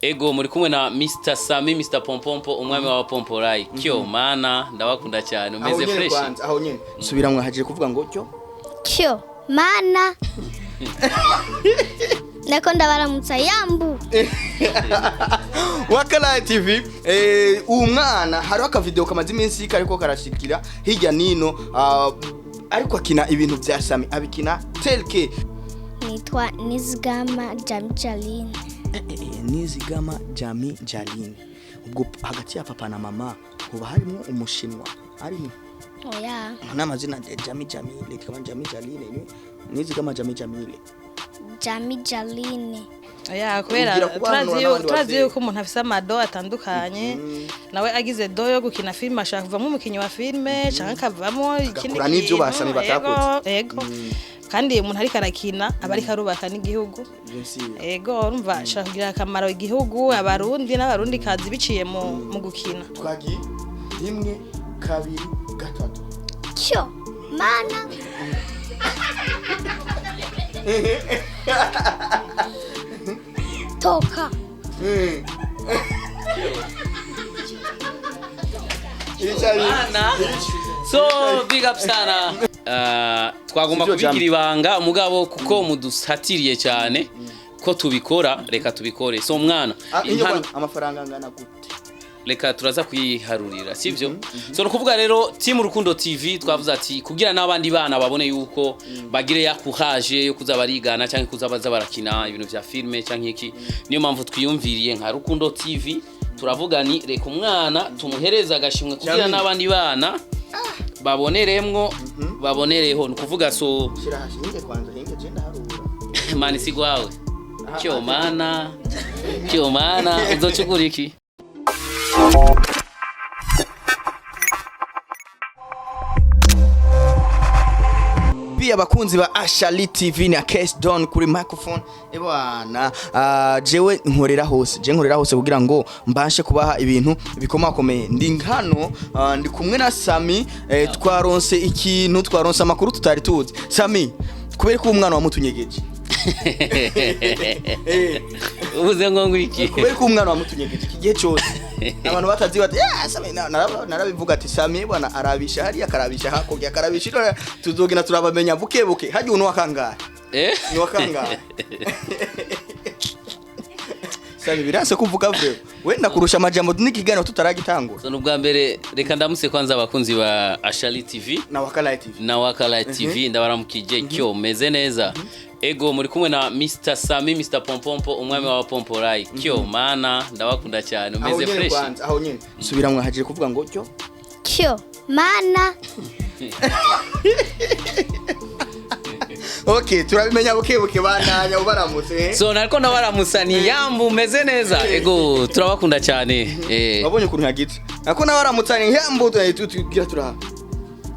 Ego muri kumwe na Mr. Sami Mr. Pompompo umwami wa Pomporai. Kyo mana ndabakunda cyane umeze fresh. Aho nyene. Subiramwe haje kuvuga ngo Kyo mana. Nako ndabaramutsa yambu. Wakala TV umwana hari aka video kamaze iminsi kariko karashikira hirya nino ariko akina ibintu bya Sami abikina telke. Nitwa Nizigama Jami Jaline. Nizigama Jami Jaline. Ubwo hagati ya papa na mama kuba harimo umushinwa arimo. Oya. N'amazina Jami Jamile kama Jami Jaline Nizigama Jami Jamile. Jami Jaline. Oya kubera turazi yuko umuntu afise amado atandukanye nawe agize do yo gukina film ashaka kuvamo umukinyi wa filme canke kavamo ikindi n'ivyo basami batakoze. Ego. Kandi umuntu ari karakina abari karubaka n'igihugu. Ego urumva ashaka kugira akamaro igihugu abarundi n'abarundi kazi biciye mu gukina. Twagi 1 2 3 Kyo mana. Toka. So big up sana. Twagomba kubigira ibanga umugabo kuko mudusatiriye cyane ko tubikora reka tubikore. So mwana amafaranga angana gute? Reka turaza kuyiharurira sivyo. So no kuvuga rero Team Rukundo TV twavuze ati kugira n'abandi bana babone yuko bagire yakuhaje yo kuzabarigana cyangwa kuzabaza barakina ibintu vya filme cyangwa iki. Niyo mpamvu twiyumviriye nka Rukundo TV turavuga ni reka umwana tumuhereza agashimwe kugira n'abandi bana baboneremwo babonereho nukuvuga so shira hashinge kwanza hinge je ndaharura mani sigwawe cyo mana uzocugura iki Pia bakunzi ba Ashali TV na Case Don kuri microphone ebana jewe nkorera hose kugira ngo mbashe kubaha ibintu bikomakomeye ndi hano ndi kumwe na Sami twaronse amakuru tutari tuzi Sami kubera ko umwana wa mutunyegeje ubuze ngo ngwiki kubera ko umwana wa mutunyegeje igihe cyose abantu batazi bati Sami narabivuga ati Sami bwana arabisha hari akarabisha hakurya akarabisha tuzogena turabamenya buke haje uno wakangaye ni wakangaye Sami biranse kuvuga vyo wenda kurusha amajambo n'ikigano tutaragitangura so nubwa mbere reka ndamuse kwanza abakunzi ba Ashali TV na Wakala TV ndabaramukije cyo meze neza Ego muri kumwe na Mr. Sami Mr. Pompompo umwami wa Pomporai. Kyo mana ndabakunda cyane umeze fresh. Aho nyene. Subiramwe haje kuvuga ngo Kyo mana. Okay, turabimenya buke bananya ubaramutse. So nariko ndabaramusani yambu umeze neza. Ego turabakunda cyane. Wabonye ukuntu yagitse. Nako nabaramutsani yambu tugira turaha.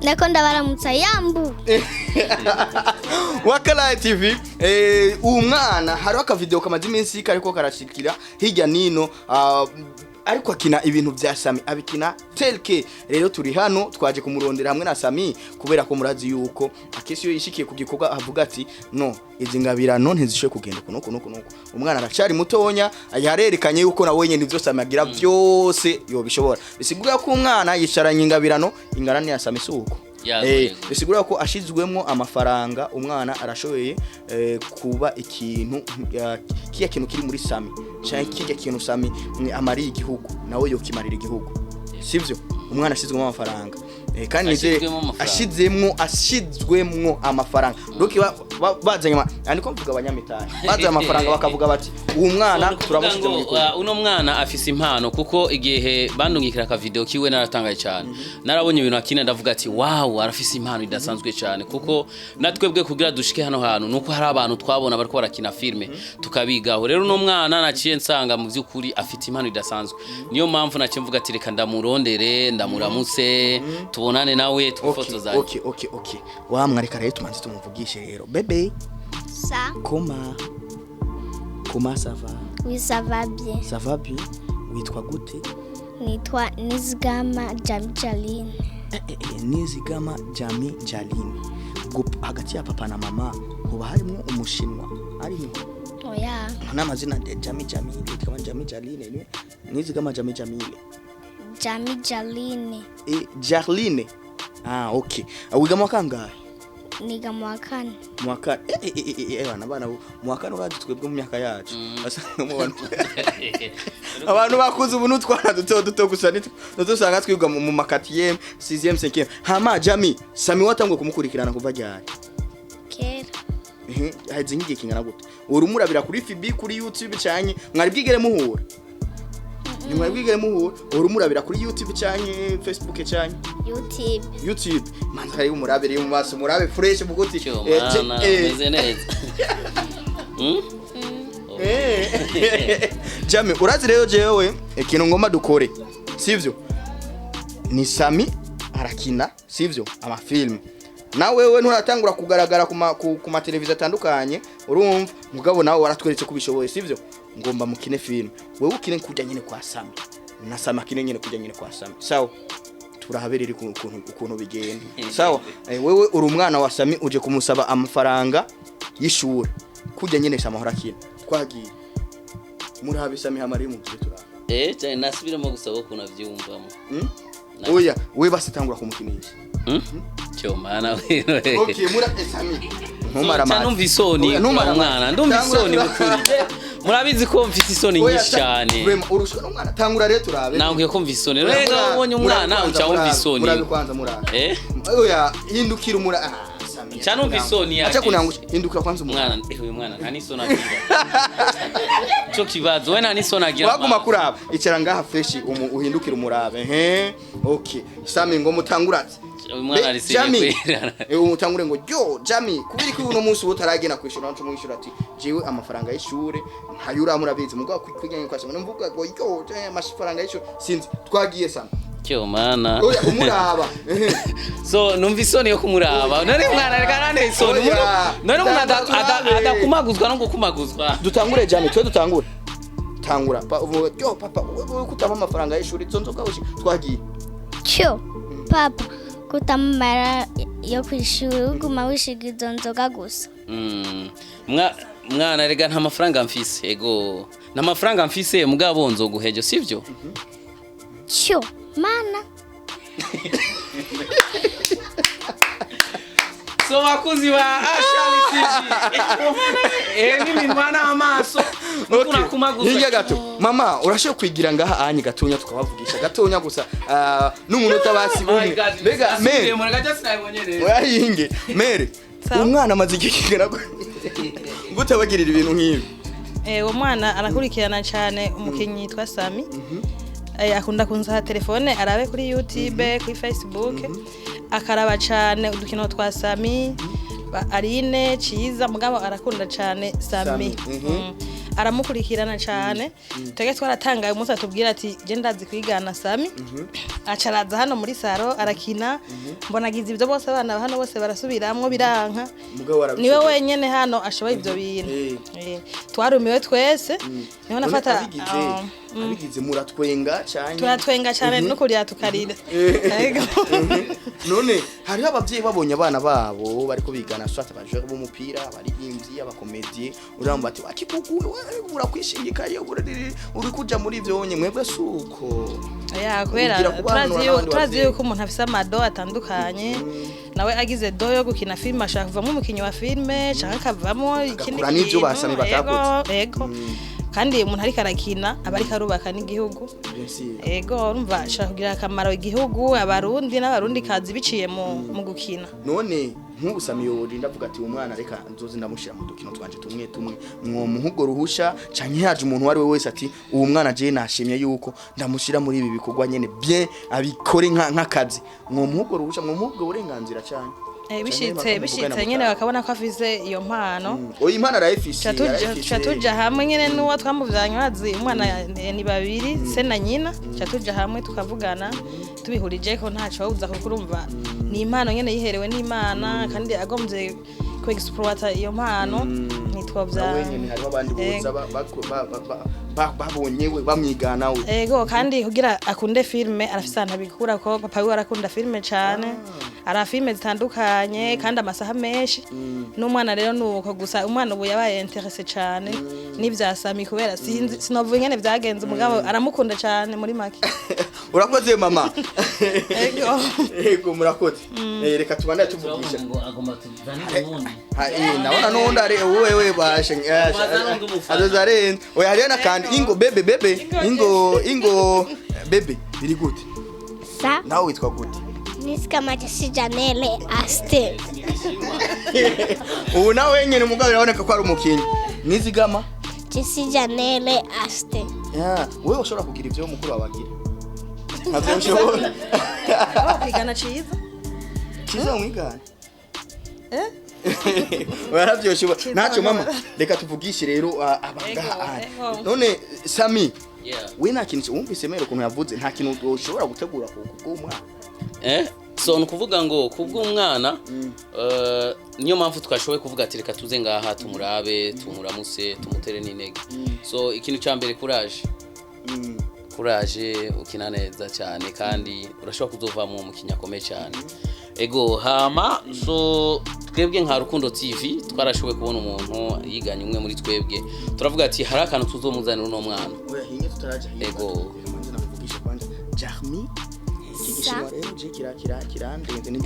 Nako ndabaramutsa yambu. Wakala TV umwana hari aka video kamaze iminsi kariko karashikira hirya nino ariko akina ibintu bya Sami abikina telke. Rero turi hano twaje kumurondera hamwe na Sami kubera ko murazi yuko akisi yo yishikiye ku gikorwa avuga ati no izi ngabirano ntizishe kugenda kuno umwana aracari mutonya yarerekanye yuko na wenye nivyo Sami agira byose yo bishobora bisigura ko umwana yicaranye ingabirano ingarane ya Sami suko bisigura ko ashizwemo amafaranga umwana arashoboye kuba ikintu kiya kintu kiri muri Sami cyangwa kiya kintu Sami amari igihugu nawe yo kimarira igihugu sivyo umwana ashizwemo amafaranga kandi ashizwemo amafaranga doki bazanye andiko mvuga abanyamitari bazanye amafaranga bakavuga bati uwo mwana turamushize mu gikorwa uno mwana afise impano kuko igihe bandungikira ka video kiwe naratangaye cyane narabonye ibintu akina ndavuga ati wow arafise impano idasanzwe cyane kuko natwebwe kugira dushike hano hantu nuko hari abantu twabona bariko barakina filme tukabigaho rero uno mwana naciye nsanga mu byukuri afite impano idasanzwe niyo mpamvu naciye mvuga ati reka ndamurondere ndamuramutse tubonane nawe tufotoza okay wamwareka rero tumanze tumuvugishe rero bebe ça comment ça va? Oui ça va bien. Ça va bien? Witwa gute? Nitwa Nizigama Jami Jaline. Nizigama Jami Jaline. Hagati ya papa na mama hoba harimo umushinwa arimo? oya n'amazina ya Jami Jamile kama Jami Jaline ni nizi kama Jami Jamile Jami Jaline Jarline okay wiga mwaka ngahe niga mu wa kane mwaka bana mwaka urazi twebwe mu myaka yacu basanga mu bantu abantu bakuze ubu n'utwana duto gusa nituzanga twiga mu makatiyem 6e 5e hama Jami Sami watangwe kumukurikirana kuva ryari kera haje ngiye kingana gute urumurabira kuri FB kuri YouTube cyanye mwari bwigere muhura ni mwari bwigere muhura urumurabira kuri YouTube cyanye Facebook cyanye YouTube manza ari umurabire mu maso murabe fresh buguti meze neza Jami urazi rero jewe ikintu ngoma dukore sivyo ni Sami arakina sivyo amafilm na wewe nturatangura kugaragara ku ma televiziyo atandukanye urumva mugabo nawe waratweretse kubishoboye sivyo ngomba mukine film wewe ukine kujya nyine kwa Sami na Sami akine nyine kujya nyine kwa Sami sawa turahaberera ukuntu bigenda sawa wewe uri umwana wa Sami uje kumusaba amafaranga y'ishuri kujya nyine Sami ahora akina twagiye murabe Sami hamari mu gihe turaba cyane nasubiramo gusaba ko navyumvamo oya we basitangura kumukinisha cyo mana wewe okay Sami ntumara amazi numva isoni umwana ndumva isoni mukuri murabizi ko mfite isoni nyinshi cyane urushwa n'umwana tangura rero turabe nangwe ko mva isoni rega ubonye umwana uca wumva isoni murabe kwanza murabe oya hindukira umura Sami cyane umva isoni acha kunangusha hindukira kwanza umwana uyu mwana nta nisoni agira cyo kibazo we nta nisoni agira waguma kuraba icara ngaha fresh uhindukira umurabe okay Sami ngo mutanguraze umwana ari sije kwera umutangure ngo yo Jami kubiri ko uno munsi utaragena kwishura nco mwishura ati jewe amafaranga y'ishure ntayura murabizi mugwa kwiganye kwa Sami mvuga ngo yo amafaranga y'ishure sinzi twagiye Sami cyo mana oya umuraba so numva isoni yo kumuraba none mwana regarane isoni none umuntu adakumaguzwa no gukumaguzwa dutangure Jami twe dutangure tangura yo papa wewe kutama amafaranga y'ishure zonzoka ushi twagiye cyo papa kutamara yo kwishuri uguma wishigiza nzoga gusa mwana rega nta mafaranga mfise ego nta mafaranga mfise mugabo nzoguhejo sivyo cyo mana so bakuzi ba Ashali TV ni mwana amaso mukuna kumaguza hirya gato mama urashe kwigira ngaha anyi gatonya tukabavugisha gatonya gusa n'umuntu utabasi bumwe bega mere muragaje sinabonyere oyahinge mere umwana amaze igikigera gute bagirira ibintu nk'ibi uwo mwana arakurikirana cyane umukinyi yitwa Sami akunda kunzaha telefone arabe kuri YouTube kuri Facebook akaraba cyane udukino twa Sami Arine Ciza mugabo arakunda cyane Sami aramukurikirana cyane twege twaratangaye umunsi atubwira ati je ndazi kwigana Sami acaraza hano muri saro arakina mbona gize ibyo bose abana hano bose barasubiramwo biranka niwe wenyene hano ashoboye ibyo bintu twarumiwe twese niho nafata abigize muratwenga cyane turatwenga cyane no kuriya tukarira none hari abavyeyi babonye abana babo bariko bigana swata bajwe b'umupira bari imvyi abakomedie uramba ati akikugu urakwishingikaye uri kuja muri ivyo onye mwebwe suko kubera turazi yuko umuntu afise amado atandukanye nawe agize do yo gukina filme ashaka kuvamo umukinyi wa filme cyangwa akavamo ikindi n'ivyo basami batakoze yego kandi umuntu ariko arakina abari karubaka n'igihugu yego urumva ashaka kugira akamaro igihugu abarundi n'abarundi kazi biciye mu gukina none nk'ubu Sami yori ndavuga ati umwana reka nzozi ndamushira mu dukino twanje tumwe mwo muhugo ruhusha canke yaje umuntu wari we wese ati uwo mwana je nashimye yuko ndamushira muri ibi bikorwa nyene bien abikore nk'akazi mwo muhugo ruhusha mwo muhugo uburenganzira cyane bishitse nyene bakabona ko afise iyo mpano oyi impano arayifise tuja hamwe nyene nuwo twamuvyanye wazi umwana ni babiri se na nyina tuja hamwe tukavugana tubihurije ko ntaco uza kukurumva ni impano nyene yiherewe n'Imana kandi agomvye ko exploiter iyo mpano nitwovya wenyene hari abandi boza babonyewe bamwigana we ego kandi kugira akunde filme arafise anabikura ko papa we arakunda filme cyane ara filme zitandukanye kandi amasaha menshi n'umwana rero nuko gusa umwana ubu yabaye interesse cyane n'ivya Sami kubera sinovuga ingene vyagenze umugabo aramukunda cyane muri make. Urakoze mama. Ego. Ego murakoze. Reka tubanda tuvugisha. Naona nunda re wewe bashe. Azozaren. Oya hariya kandi ingo bebe. Ingo bebe biri gute? Sa Nawe witwa gute? nisikama Jesse Janelle Aste. Ubu nawe nyene umugabo uraboneka ko ari umukinyi. Nizigama? Jesse Janelle Aste. Wewe ushobora kugira ivyo mukuru wabagira. Ntabyo ushobora. Kwigana ciza. Kiza mwigana. Warabyoshe naco mama reka tuvugishe rero abangaha. None Sami we nta kintu wumvise mero kuntu yavuze nta kintu ushobora gutegura kubw'umwana. So nukuvuga ngo kubw'umwana niyo mpamvu twashoboye kuvuga ati reka tuze ngaha tumurabe tumuramuse tumutere n'intege. So ikintu cyambere courage ukina neza cyane kandi urashobora kuzovamo mu kinyakomeye cyane. Ego hama so twebwe nka Rukundo TV twarashoboye kubona umuntu yiganye umwe muri twebwe turavuga ati hari akantu tuzomuzanira uno mwana. Oya hinge tutaraje hinge. Ego navugisha kwanje Jarmi kirandenze ni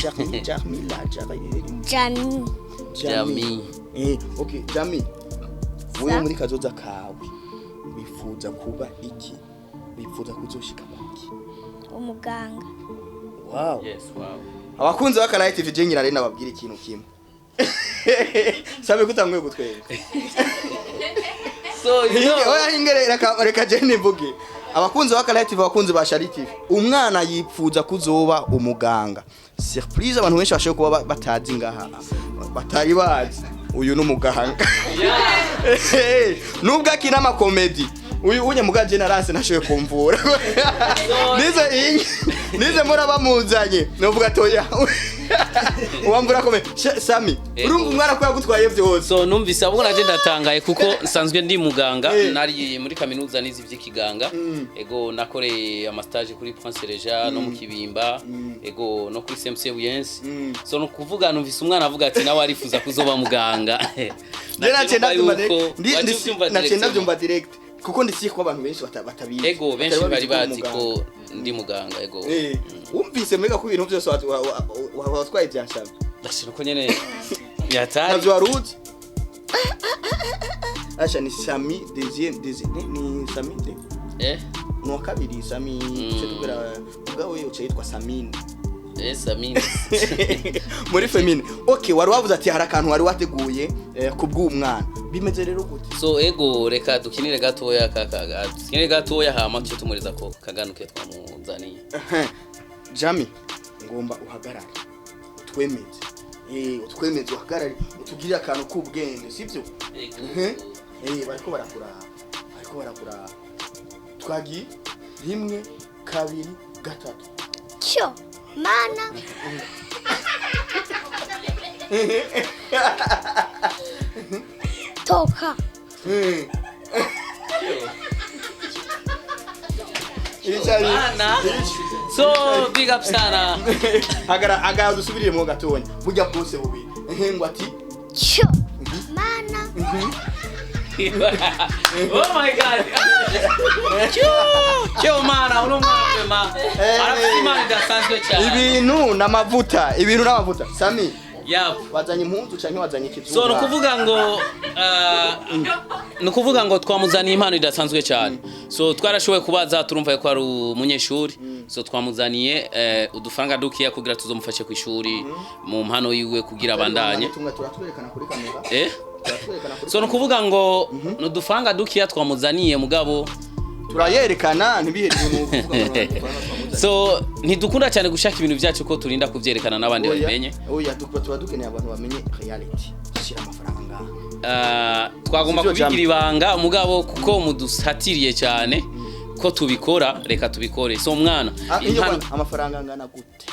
Jami. Okay Jami. Wewe muri kazoza kawe wifuza kuba iki? Wifuza kuzoshika iki? Umuganga. Wow. yes wow. Abakunzi ba Canal TV je nyira nababwira ikintu kimwe. Sabe kutangwe gutwega. So oya hingere reka je nivuge. Abakunzi ba Canal TV abakunzi ba Shari TV. Umwana yipfuza kuzoba umuganga. Surprise abantu benshi bashoye kuba batazi ngaha. Batari bazi. Uyu n'umuganga. Nubwo akina ama comedy. Uyu unye muga generase nashoye kumvura. Nize mura bamuzanye. Novuga toya. Uwambura kome Sami. Urumva umwana ko yagutwaye byose. So numvise abwo naje ndatangaye kuko nsanzwe ndi muganga nari muri kaminuza nizi vy'ikiganga. Ego nakoreye ama stage kuri Prince Reja no mu Kibimba. Ego no kuri CMC Buyenzi. So no kuvuga numvise umwana avuga ati nawe arifuza kuzoba muganga. Nachenda byumva direct. Kuko ndisi ko abantu benshi batabizi. Ego benshi bari bazi ko ndi muganga ego. Wumvise mega ku bintu byose watwaye byashaka. Ndashira ko nyene yatari. Navyo waruzi. Acha ni Sami deuxième ni Sami de. No kabiri Sami cyo mugabo yo cyitwa Samine. Samine. Muri femine. Okay wari wavuze ati hari akantu wari wateguye kubw'umwana. Bimeze rero gute? So ego reka dukinire gatoya kakaga. Dukinire gatoya hama cyo tumuriza ko kaganuke twamuzaniye. Jami ngomba uhagarare. Utwemeze. Utwemeze uhagarare utugirira akantu k'ubwenge sivyo? Bariko barakura. Twagi rimwe kabiri gatatu. Cyo mana. Toka. So big up sana. Agara dusubiriye mu gatonya. Burya bwose bubi. Ngo ati Cyo mana. Oh my god. Cyo mana uno mwana. Arafima ndasanzwe cyane. Ibintu n'amavuta. Sami. Yap. Wazanye impunzu canke wazanye ikizuba. So nukuvuga ngo twamuzaniye impano idasanzwe cyane. So twarashoboye kubaza turumva ko ari umunyeshuri. So twamuzaniye udufaranga dukiya kugira tuzomufashe ku ishuri mu mpano yiwe kugira abandanye. Turatwerekana kuri kamera. So nukuvuga ngo nudufaranga dukiya twamuzaniye mugabo turayerekana ntibihereye mu kuvuga. So ntidukunda cyane gushaka ibintu byacu ko turinda kuvyerekana n'abandi babimenye. Oya tuba dukeneye abantu bamenye reality. Shira amafaranga ngaha. Twagomba kubigira ibanga mugabo kuko mudusatiriye cyane ko tubikora reka tubikore. So mwana amafaranga angana gute?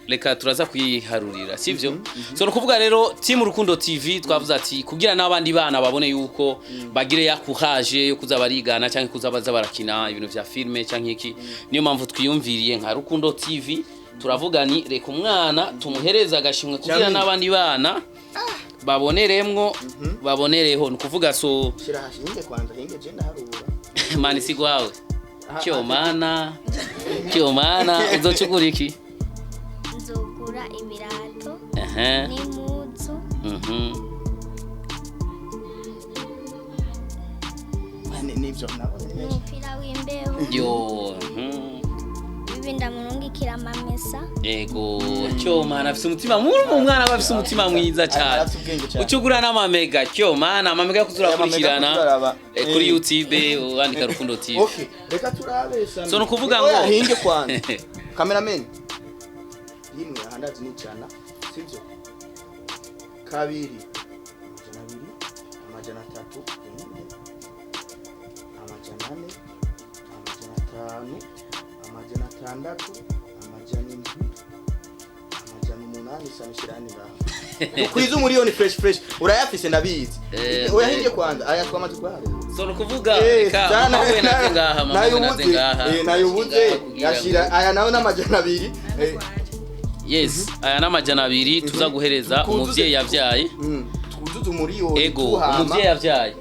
Reka turaza kuyiharurira sivyo? So nukuvuga rero team Rukundo TV twavuze ati kugira n'abandi bana babone yuko bagire ya courage yo kuzabarigana cyangwa kuzabaza barakina ibintu vya filme cyangwa iki niyo mpamvu twiyumviriye nka Rukundo TV turavuga ni reka umwana tumuhereza agashimwe kugira n'abandi bana baboneremwo babonereho nukuvuga so shira hashinge kwanza hinge je ndaharura mani sigwawe cyo mana uzocugura iki nzogura ibirato ehe n'impuzu nivyo nabo umupira w'imbeho yo ibi ndamurungikira amamesa ego cyo mana afise umutima umwana aba afise umutima mwiza cyane ucugura n'amamega cyo mana amamega kuzurakurikirana kuri YouTube wandika Rukundo TV. Okay reka turabesha so nukuvuga ngo hinge kwanza cameraman yimwe ahandazi n'icana sivyo kabiri amajana 3 amajana 4 amajana 5 amajana 6 amajana 7 amajana 8 sanishirani ngaho ukwiza umuriyoni fresh urayafise ndabizi oyahinge kwanza aya twamaze kwahare so nukuvuga ka mwe naze ngaha mama naze ngaha nayubuze yashira aya nawe n'amajana 2 yes aya n'amajana 2 tuza guhereza umuvyeyi yavyaye twuzuze umuriyoni ego umuvyeyi yavyaye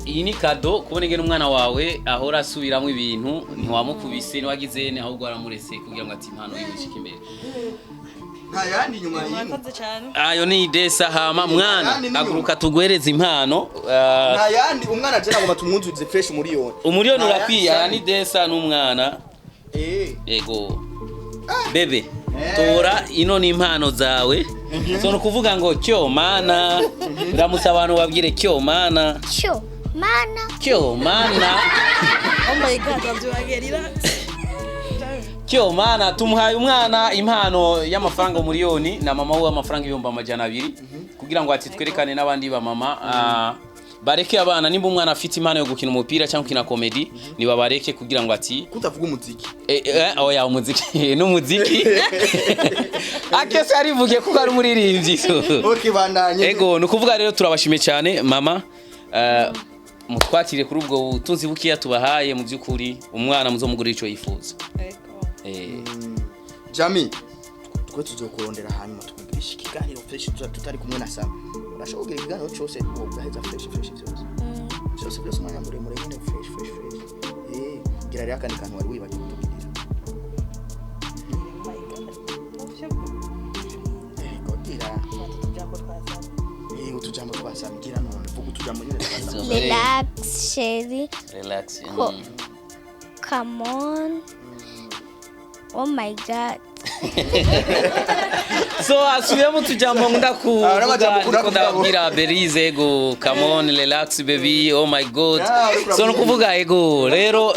iyi ni kado kubona ingene umwana wawe ahora asubiramo ibintu ntiwamukubise niwagize ne ahubwo aramurese kugira ngo ati impano yishike imbere ntayandi nyuma y'ino ayo ni idesa hama mwana aguruka tugwereza impano ntayandi umwana je nagomba tumwunzuze fresh umuriyoni urakwiye aya ni desa n'umwana ego bebe tora ino ni impano zawe so nukuvuga ngo cyo mana biramutse abantu babwire cyo mana oh my god abyagerira cyo mana tumuhaye umwana impano y'amafaranga umuriyoni na mama we amafaranga 200 kugira ngo ati twerekane n'abandi ba mama bareke abana nimba umwana afite impano yo gukina umupira cyangwa gukina comedy niba bareke kugira ngo ati kutavuga umuziki oya umuziki n'umuziki akese arivuge kuko ari umuririmbyi okay bandanye ego nukuvuga rero turabashime cyane mama mutwakire kuri ubwo butunzi bukiya tubahaye mu byukuri umwana muzomugurira ico yifuza Jami twe tuzokurondera hanyuma tukugirisha ikiganiro fresh tutari kumwe na Sam urashobora ikiganiro cyose ugaheza fresh byose mwanya muremure nyine fresh gira rya kandi kantu wari wibagiwe kutubwira utujambo twasama gira none vuga utujambo nyine twasama relax Sherry relax come on oh my god so asubiyemo tujambo ndakubwira Berize ego come on relax baby oh my god so nukuvuga ego rero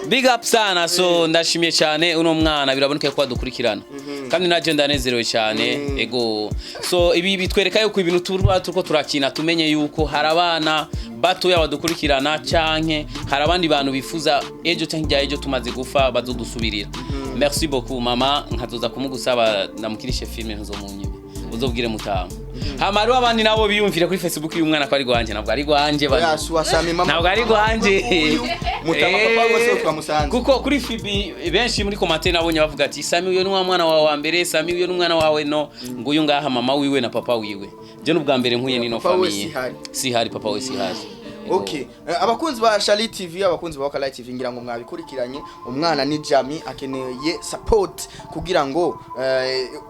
big up sana so ndashimiye cyane uno mwana biraboneka ko adukurikirana kandi naje ndanezerewe cyane ego so ibi bitwereka yuko ibintu turiko turakina tumenye yuko hari abana bato yabadukurikirana canke hari abandi bantu bifuza ejo cyangwa ejo tumaze gufa bazodusubirira merci beaucoup mama nkazoza kumugusaba namukirishe filme ntuzomunyibe uzobwire mutamu hamari abandi nabo biyumvira kuri Facebook y'umwana ko ari gwanje nabwo ari gwanje nabwo ari gwanje mutama papa wose twamusanze kuko kuri Fibi benshi muri commentaire nabonye bavuga ati Sami uyo ni mwana wawe wa mbere Sami uyo ni umwana wawe no nguyu ngaha mama wiwe na papa wiwe je n'ubwa mbere nkuye nino famille si hari papa we si hari okay abakunzi ba Shali TV abakunzi ba Wakala TV ngira ngo mwabikurikiranye umwana ni Jami akeneye support kugira ngo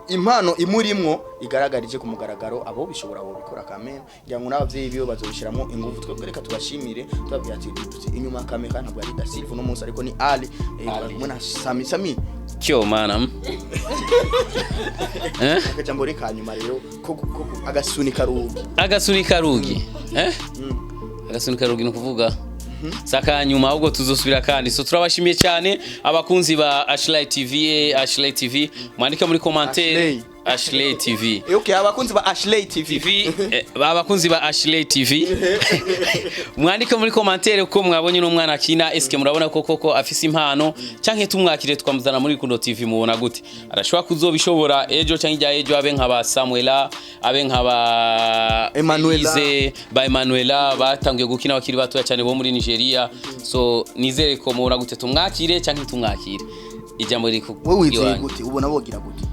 impano imurimwo igaragarije ku mugaragaro abo bishobora abo bikora kamera ngira ngo n'abavyeyi biyo bazobishiramo ingufu twebwe reka tubashimire tubabwira ati inyuma kamera ntabwo ari da Silva no munsi ariko ni Ali mwana Sami cyo mana akajambo reka nyuma rero agasunika rugi agasunika rugi no kuvuga saka nyuma ahubwo tuzosubira kandi so turabashimiye cyane abakunzi ba Ashley TV mwandika muri commentaire Ashley TV okay abakunzi ba Ashley TV abakunzi ba Ashley TV mwandika muri commentaire uko mwabonye no mwana akina eske murabona koko afise impano canke tumwakire twamuzana muri Rukundo TV mubona gute arashobora kuzobishobora ejo canke ejo abe nkaba Samuela abe nkaba Emanuela batangiye gukina bakiri batoya cyane bo muri Nigeria so nizere ko mubona gute tumwakire canke tumwakire ijambo riri ku wowe wizeye iwanyu. gute ubona bogira gute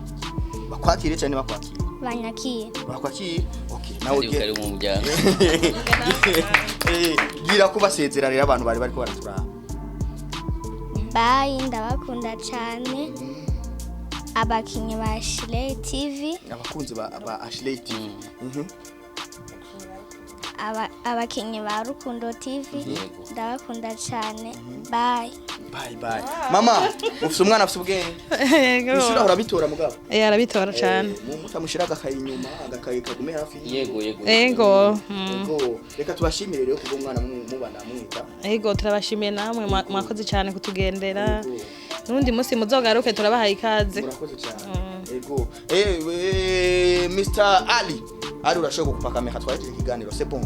bakwakire cyane bakwakire banyakiye bakwakire okay nawe Kari mu muryango. gira kubasezera rero abantu bari bariko baraturaba bayi ndabakunda cyane abakinnyi ba Ashley TV abakunzi ba Ashley TV abakinnyi ba Rukundo TV Yego. ndabakunda cyane bye bye mama ufite umwana afite ubwenge ishuri ahora bitora mugabo arabitora cyane mutamushira agakaye inyuma agakaye kagume hafi Yego. yego yego reka tubashimire rero kuko umwana mubana mwita yego turabashimiye namwe mwakoze cyane kutugendera n'undi munsi muzogaruke turabahaye ikaze murakoze cyane yego Mr Ali urashobora kukupa kamera twaje ikiganiro c'est bon